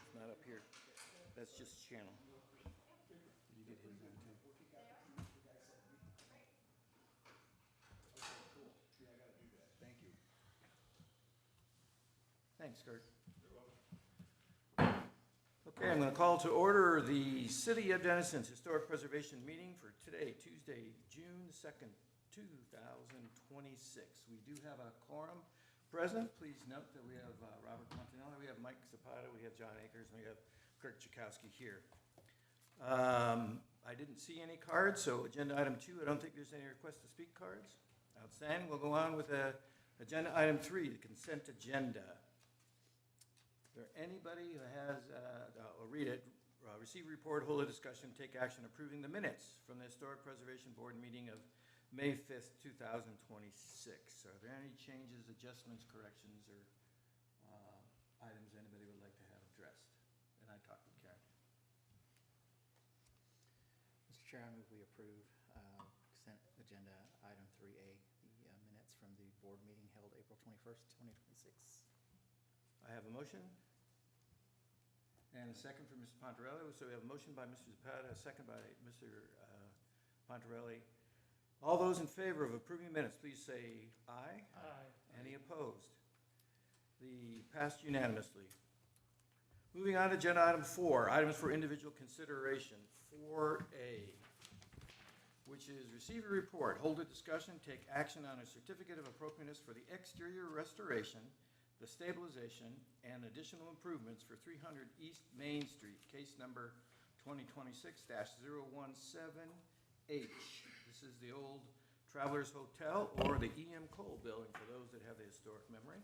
it's not up here. That's just channel. Did you get his on too? Thank you. Thanks, Kurt. Okay, I'm going to call to order the City of Denison's Historic Preservation Meeting for today, Tuesday, June 2nd, 2026. We do have a quorum present. Please note that we have Robert Montanelli, we have Mike Zapata, we have John Akers, and we have Kirk Chakowski here. I didn't see any cards, so agenda item 2, I don't think there's any request to speak cards. Outstanding. We'll go on with agenda item 3, the consent agenda. Is there anybody who has, I'll read it, receive, report, hold a discussion, take action approving the minutes from the Historic Preservation Board meeting of May 5th, 2026. Are there any changes, adjustments, corrections, or items anybody would like to have addressed? And I talked with Karen. Mr. Chair, I move we approve consent agenda item 3A, the minutes from the board meeting held April 21st, 2026. I have a motion and a second from Mr. Pontarelli. So we have a motion by Mr. Zapata, a second by Mr. Pontarelli. All those in favor of approving minutes, please say aye. Aye. Any opposed? The passed unanimously. Moving on to agenda item 4, items for individual consideration. 4A, which is receive a report, hold a discussion, take action on a certificate of appropriateness for the exterior restoration, the stabilization, and additional improvements for 300 East Main Street, case number 2026-017H. This is the old Travelers Hotel or the E.M. Cole building for those that have the historic memory.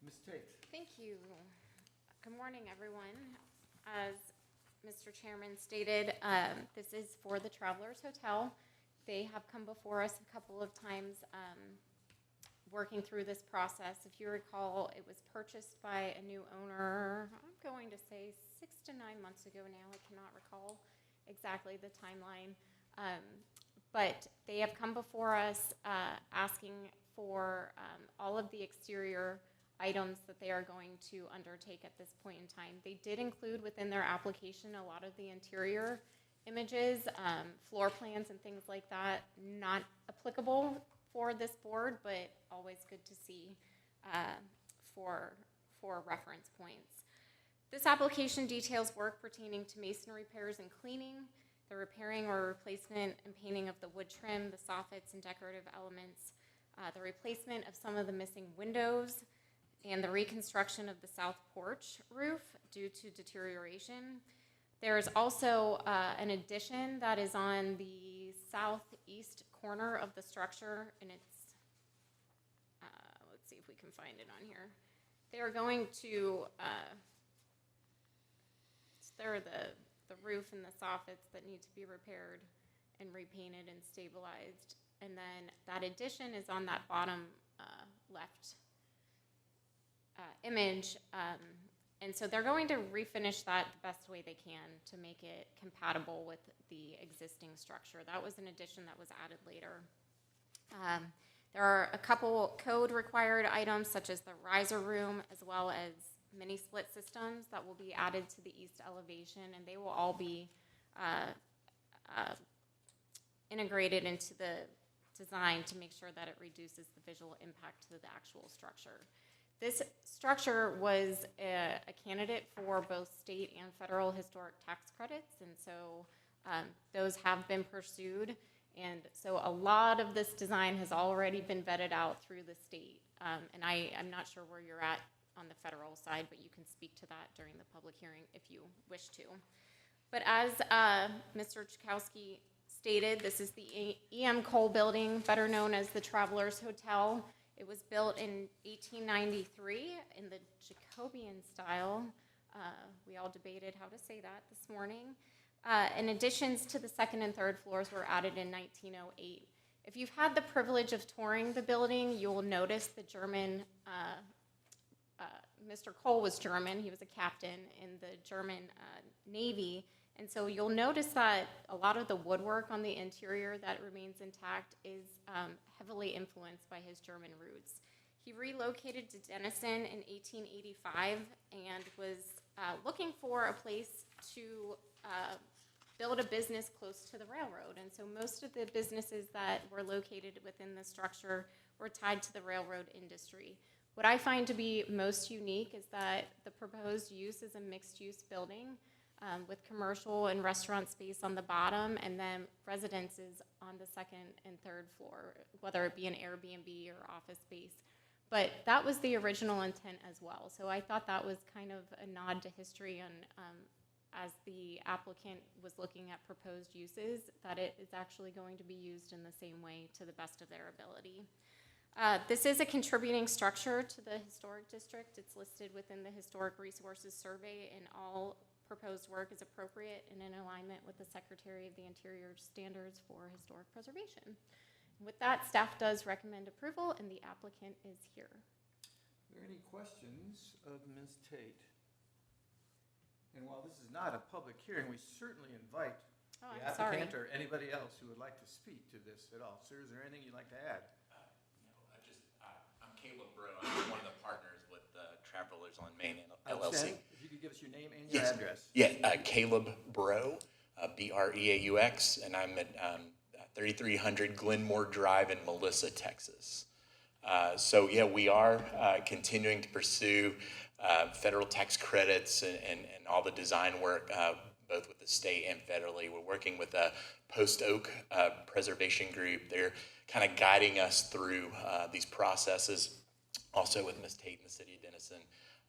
Ms. Tate. Thank you. Good morning, everyone. As Mr. Chairman stated, this is for the Travelers Hotel. They have come before us a couple of times working through this process. If you recall, it was purchased by a new owner, I'm going to say 6 to 9 months ago now. I cannot recall exactly the timeline. But they have come before us asking for all of the exterior items that they are going to undertake at this point in time. They did include within their application a lot of the interior images, floor plans and things like that, not applicable for this board, but always good to see for reference points. This application details work pertaining to masonry repairs and cleaning, the repairing or replacement and painting of the wood trim, the soffits and decorative elements, the replacement of some of the missing windows, and the reconstruction of the south porch roof due to deterioration. There is also an addition that is on the southeast corner of the structure, and it's, let's see if we can find it on here. They are going to, there are the roof and the soffits that need to be repaired and repainted and stabilized. And then that addition is on that bottom left image. And so they're going to refinish that the best way they can to make it compatible with the existing structure. That was an addition that was added later. There are a couple code required items such as the riser room as well as mini split systems that will be added to the east elevation, and they will all be integrated into the design to make sure that it reduces the visual impact to the actual structure. This structure was a candidate for both state and federal historic tax credits, and so those have been pursued. And so a lot of this design has already been vetted out through the state. And I'm not sure where you're at on the federal side, but you can speak to that during the public hearing if you wish to. But as Mr. Chakowski stated, this is the E.M. Cole building, better known as the Travelers Hotel. It was built in 1893 in the Jacobean style. We all debated how to say that this morning. And additions to the second and third floors were added in 1908. If you've had the privilege of touring the building, you will notice the German, Mr. Cole was German. He was a captain in the German Navy. And so you'll notice that a lot of the woodwork on the interior that remains intact is heavily influenced by his German roots. He relocated to Denison in 1885 and was looking for a place to build a business close to the railroad. And so most of the businesses that were located within the structure were tied to the railroad industry. What I find to be most unique is that the proposed use is a mixed-use building with commercial and restaurant space on the bottom, and then residences on the second and third floor, whether it be an Airbnb or office space. But that was the original intent as well. So I thought that was kind of a nod to history on, as the applicant was looking at proposed uses, that it is actually going to be used in the same way to the best of their ability. This is a contributing structure to the historic district. It's listed within the Historic Resources Survey, and all proposed work is appropriate and in alignment with the Secretary of the Interior standards for historic preservation. With that, staff does recommend approval, and the applicant is here. Are there any questions of Ms. Tate? And while this is not a public hearing, we certainly invite the applicant or anybody else who would like to speak to this at all. Sir, is there anything you'd like to add? I'm Caleb Bro. I'm one of the partners with Travelers on Main LLC. If you could give us your name and your address. Yeah, Caleb Bro, Breaux, and I'm at 3300 Glenmore Drive in Melissa, Texas. So yeah, we are continuing to pursue federal tax credits and all the design work, both with the state and federally. We're working with a Post Oak preservation group. They're kind of guiding us through these processes. Also with Ms. Tate in the city of Denison.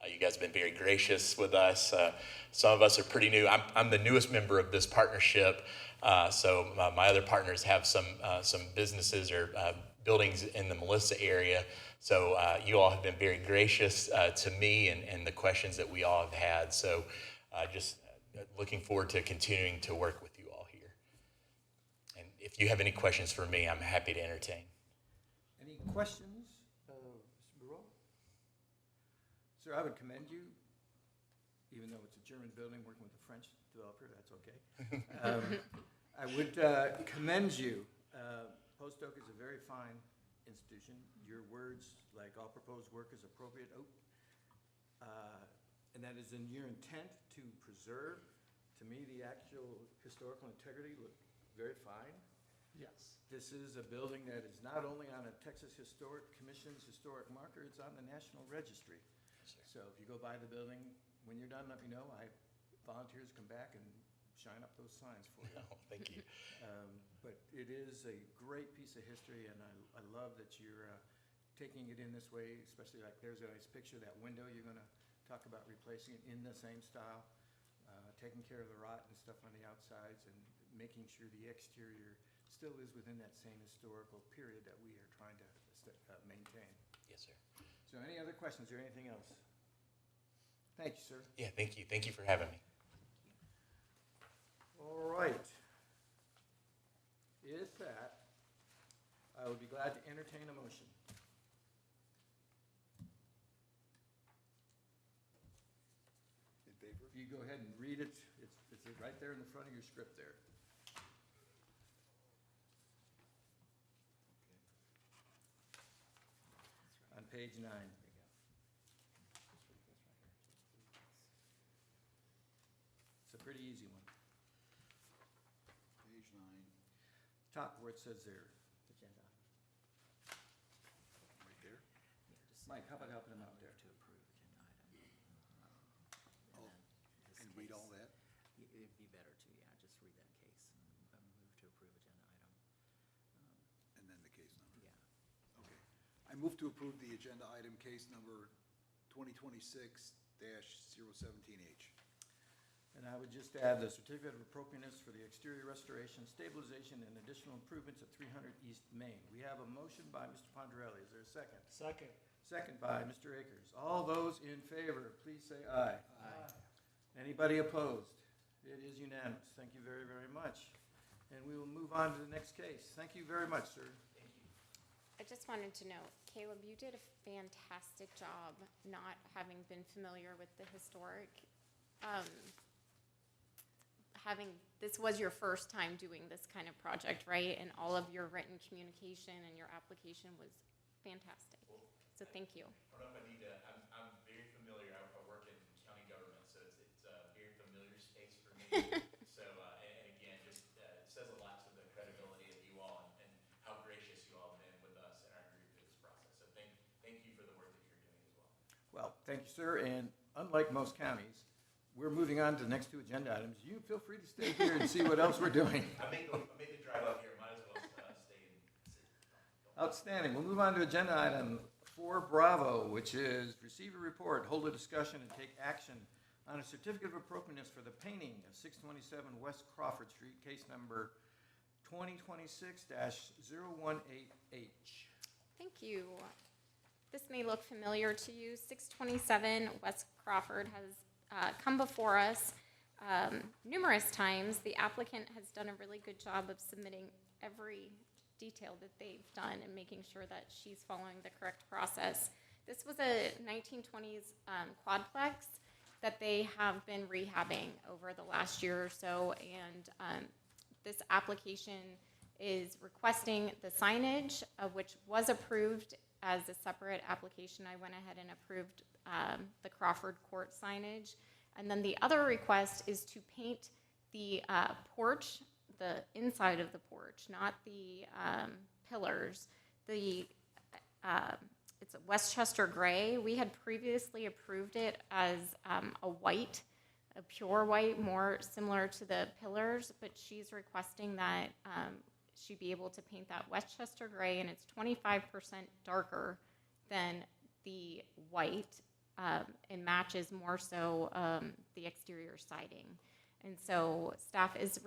You guys have been very gracious with us. Some of us are pretty new. I'm the newest member of this partnership. So my other partners have some businesses or buildings in the Melissa area. So you all have been very gracious to me and the questions that we all have had. So just looking forward to continuing to work with you all here. And if you have any questions for me, I'm happy to entertain. Any questions of Mr. Burrell? Sir, I would commend you, even though it's a German building working with a French developer, that's okay. I would commend you. Post Oak is a very fine institution. Your words, like all proposed work is appropriate, and that is in your intent to preserve. To me, the actual historical integrity looked very fine. Yes. This is a building that is not only on a Texas Historic Commission's historic marker, it's on the National Registry. So if you go by the building, when you're done, let me know. Volunteers come back and shine up those signs for you. Oh, thank you. But it is a great piece of history, and I love that you're taking it in this way, especially like there's a nice picture, that window, you're going to talk about replacing it in the same style, taking care of the rot and stuff on the outsides, and making sure the exterior still is within that same historical period that we are trying to maintain. Yes, sir. So any other questions or anything else? Thank you, sir. Yeah, thank you. Thank you for having me. All right. With that, I would be glad to entertain a motion. In favor? If you go ahead and read it, it's right there in the front of your script there. On page 9. It's a pretty easy one. Page 9, Top where it says there. Agenda. right there. Yeah, just Mike, how about helping him out there? to approve agenda item. Oh, This and read case- all that? It'd be better to, yeah, just read that case. Move to approve agenda item. And then the case number? Yeah. Okay. I move to approve the agenda item case number 2026-017H. And I would just add the certificate of appropriateness for the exterior restoration, stabilization, and additional improvements at 300 East Main. We have a motion by Mr. Ponderelli. Is there a second? Second. Second by Mr. Akers. All those in favor, please say aye. Aye. Anybody opposed? It is unanimous. Thank you very, very much. And we will move on to the next case. Thank you very much, sir. I just wanted to note, Caleb, you did a fantastic job not having been familiar with the historic. This was your first time doing this kind of project, right? And all of your written communication and your application was fantastic. So thank you. I don't know if I need to, I'm very familiar, I work in county government, so case for me. So, and again, just it says a lot to the credibility of you all and how gracious you all have been with us and our group through this process. So thank you for the work that you're doing as well. Well, thank you, sir, and unlike most counties, we're moving on to the next two agenda items. You feel free to stay here and see what else we're doing. I made the drive up here. Might as well stay and sit. Outstanding. We'll move on to agenda item 4 Bravo, which is receive a report, hold a discussion, and take action on a certificate of appropriateness for the painting of 627 West Crawford Street, case number 2026-018H. Thank you. This may look familiar to you. 627 West Crawford has come before us numerous times. The applicant has done a really good job of submitting every detail that they've done and making sure that she's following the correct process. This was a 1920s quadplex that they have been rehabbing over the last year or so, and this application is requesting the signage, which was approved as a separate application. I went ahead and approved the Crawford Court signage. And then the other request is to paint the porch, the inside of the porch, not the pillars. It's a Westchester gray. We had previously approved it as a white, a pure white, more similar to the pillars, but she's requesting that she be able to paint that Westchester gray, and it's 25% darker than the white, and matches more so the exterior siding. And so staff is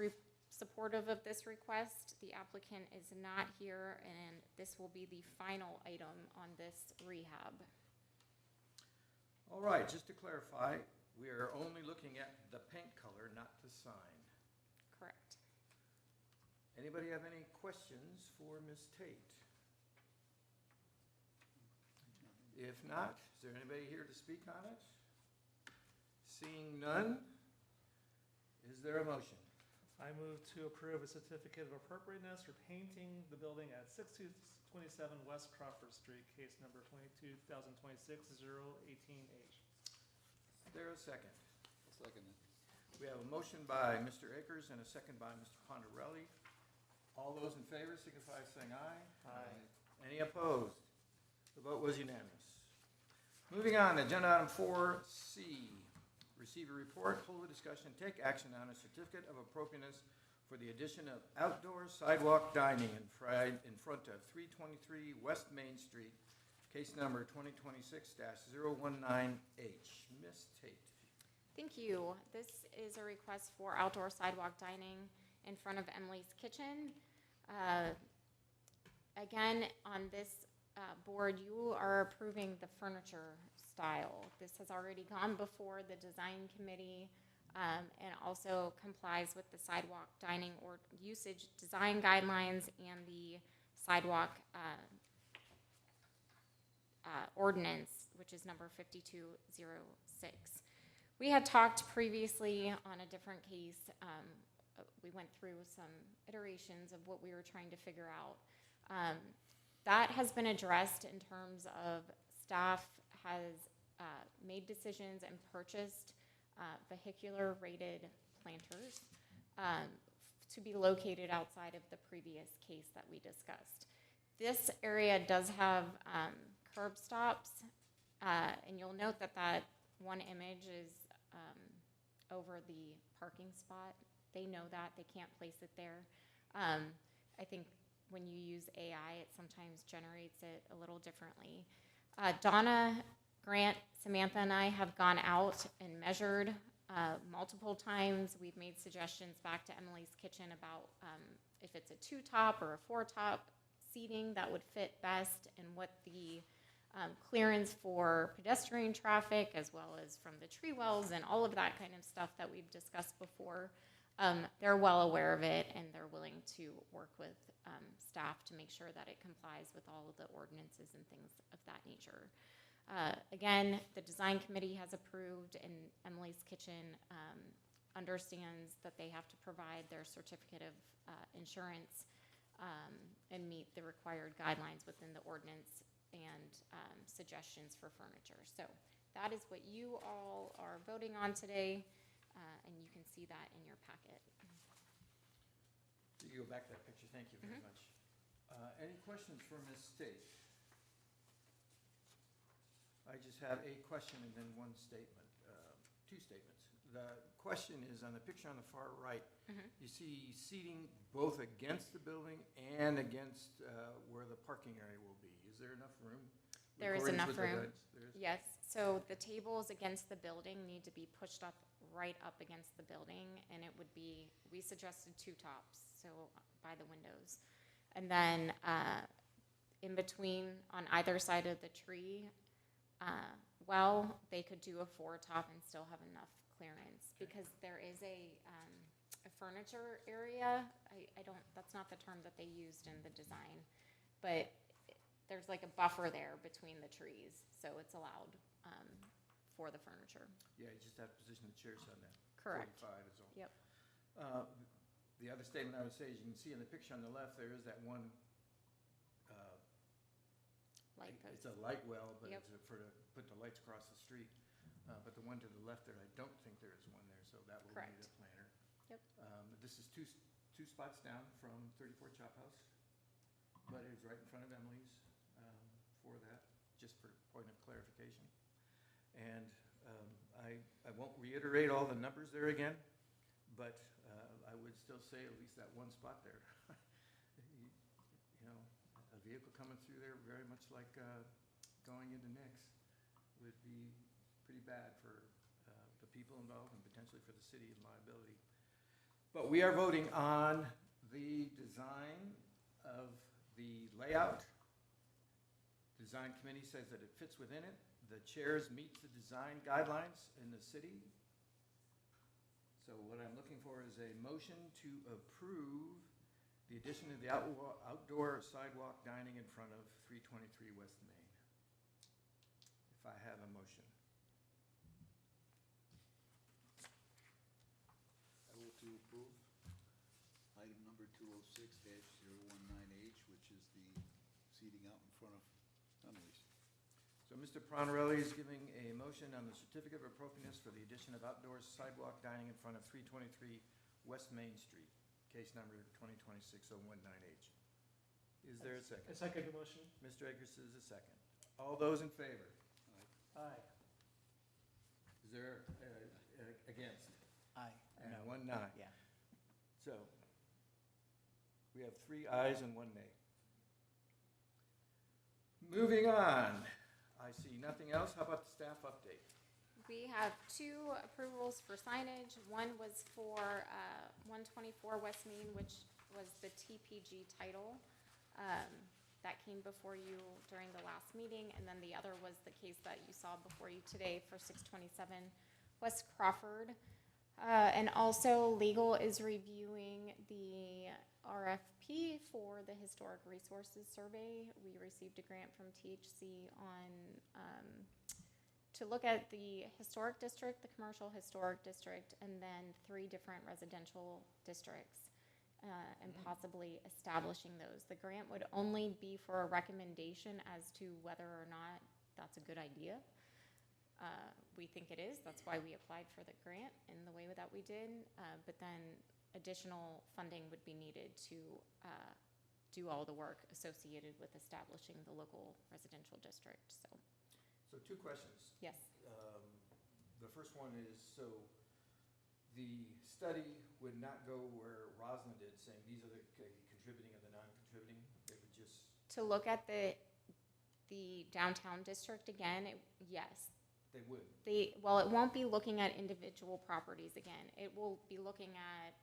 supportive of this request. The applicant is not here, and this will be the final item on this rehab. All right, just to clarify, we are only looking at the paint color, not the sign. Correct. Anybody have any questions for Ms. Tate? If not, is there anybody here to speak on it? Seeing none, is there a motion? I move to approve a certificate of appropriateness for painting the building at 6227 West Crawford Street, case number 2026-018H. Is there a second? Second it. We have a motion by Mr. Akers and a second by Mr. Ponderelli. All those in favor signify by saying aye. Aye. Any opposed? The vote was unanimous. Moving on, agenda item 4C. Receive a report, hold a discussion, take action on a certificate of appropriateness for the addition of outdoor sidewalk dining in front of 323 West Main Street, case number 2026-019H. Ms. Tate. Thank you. This is a request for outdoor sidewalk dining in front of Emily's Kitchen. Again, on this board, you are approving the furniture style. This has already gone before the design committee and also complies with the sidewalk dining or usage design guidelines and the sidewalk ordinance, which is number 5206. We had talked previously on a different case. We went through some iterations of what we were trying to figure out. That has been addressed in terms of staff has made decisions and purchased vehicular rated planters to be located outside of the previous case that we discussed. This area does have curb stops, and you'll note that that one image is over the parking spot. They know that. They can't place it there. I think when you use AI, it sometimes generates it a little differently. Donna, Grant, Samantha, and I have gone out and measured multiple times. We've made suggestions back to Emily's Kitchen about if it's a 2-top or a 4-top seating that would fit best, and what the clearance for pedestrian traffic, as well as from the tree wells and all of that kind of stuff that we've discussed before. They're well aware of it, and they're willing to work with staff to make sure that it complies with all of the ordinances and things of that nature. Again, the design committee has approved, and Emily's Kitchen understands that they have to provide their certificate of insurance and meet the required guidelines within the ordinance and suggestions for furniture. So that is what you all are voting on today. and you can see that in your packet. You go back to that picture, thank you very much. Any questions for Ms. State? I just have a question and then one statement, two statements. The question is, on the picture on the far right, you see seating both against the building and against where the parking area will be. Is there enough room? There is According enough with the room. guides, there is? Yes, so the tables against the building need to be pushed up, right up against the building, and it would be, we suggested 2 tops, so by the windows. And then in between, on either side of the tree, they could do a 4-top and still have enough clearance, because there is a furniture area. I don't, that's not the term that they used in the design, but there's like a buffer there between the trees, so it's allowed for the furniture. Yeah, you just have to position the chairs on that. Correct. 45 is all. Yep. The other statement I would say is, you can see in the picture on the left, there is that one, Light it's post. a light well, but Yep. it's for to put the lights across the street. But the one to the left there, I don't think there is one there, so that will need Correct. a planter. Yep. This is two spots down from 34 Chop House, but it's right in front of Emily's for that, just for point of clarification. And I won't reiterate all the numbers there again, but I would still say at least that one spot there. You know, a vehicle coming through there, very much like going into Nix, would be pretty bad for the people involved and potentially for the city and liability. But we are voting on the design of the layout. Design committee says that it fits within it. The chairs meet the design guidelines in the city. So what I'm looking for is a motion to approve the addition of the outdoor sidewalk dining in front of 323 West Main. If I have a motion. I move to approve item number 206-019H, which is the seating out in front of Emily's. So Mr. Pronarelli is giving a motion on the certificate of appropriateness for the addition of outdoor sidewalk dining in front of 323 West Main Street, case number 2026-019H. Is there a second? I second the motion. Mr. Eggers is a second. All those in favor? Aye. Is there against? Aye. And No. one nay. Yeah. So we have 3 ayes and 1 nay. Moving on. I see nothing else. How about the staff update? We have 2 approvals for signage. One was for 124 West Main, which was the TPG title that came before you during the last meeting, and then the other was the case that you saw before you today for 627 West Crawford. And also, legal is reviewing the RFP for the Historic Resources Survey. We received a grant from THC to look at the historic district, the commercial historic district, and then 3 different residential districts, and possibly establishing those. The grant would only be for a recommendation as to whether or not that's a good idea. We think it is. That's why we applied for the grant in the way that we did. But then additional funding would be needed to do all the work associated with establishing the local residential district. So 2 questions. Yes. The first one is, so the study would not go where Roslyn did, saying these are the contributing and the non-contributing? They would just, To look at the downtown district again, yes. they would? Well, it won't be looking at individual properties again. It will be looking at,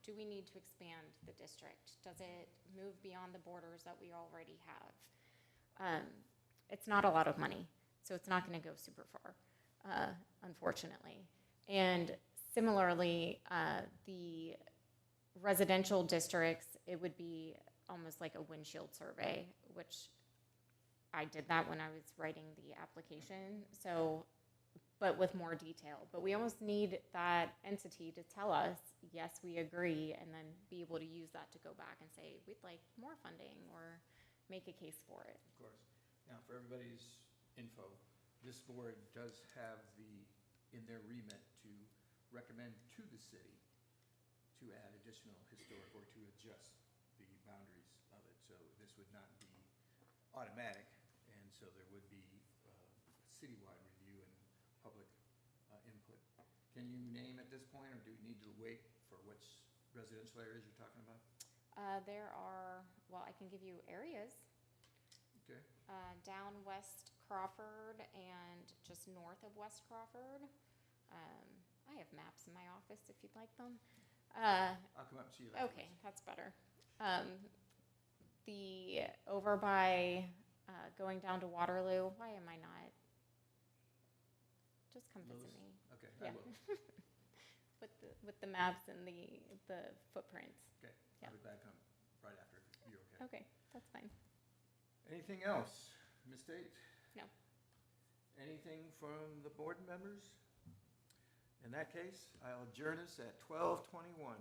do we need to expand the district? Does it move beyond the borders that we already have? It's not a lot of money, so it's not gonna go super far, unfortunately. And similarly, the residential districts, it would be almost like a windshield survey, which I did that when I was writing the application, so, but with more detail. But we almost need that entity to tell us, yes, we agree, and then be able to use that to go back and say, we'd like more funding, or make a case for it. Of course. Now, for everybody's info, this board does have in their remit to recommend to the city to add additional historic or to adjust the boundaries of it. So this would not be automatic, and so there would be citywide review and public input. Can you name at this point, or do we need to wait for which residential areas you're talking about? There are, well, I can give you areas. Okay. Down West Crawford and just north of West Crawford. I have maps in my office if you'd like them. I'll come up and see you later. Okay, that's better. Over by going down to Waterloo, why am I not? Just come visit Lewis? me. Okay, Yeah. I will. With the maps and the footprints. Okay, Yeah. I'll be back on right after, if you're okay. Okay, that's fine. Anything else? Ms. Tate? No. Anything from the board members? In that case, I'll adjourn us at 12:21.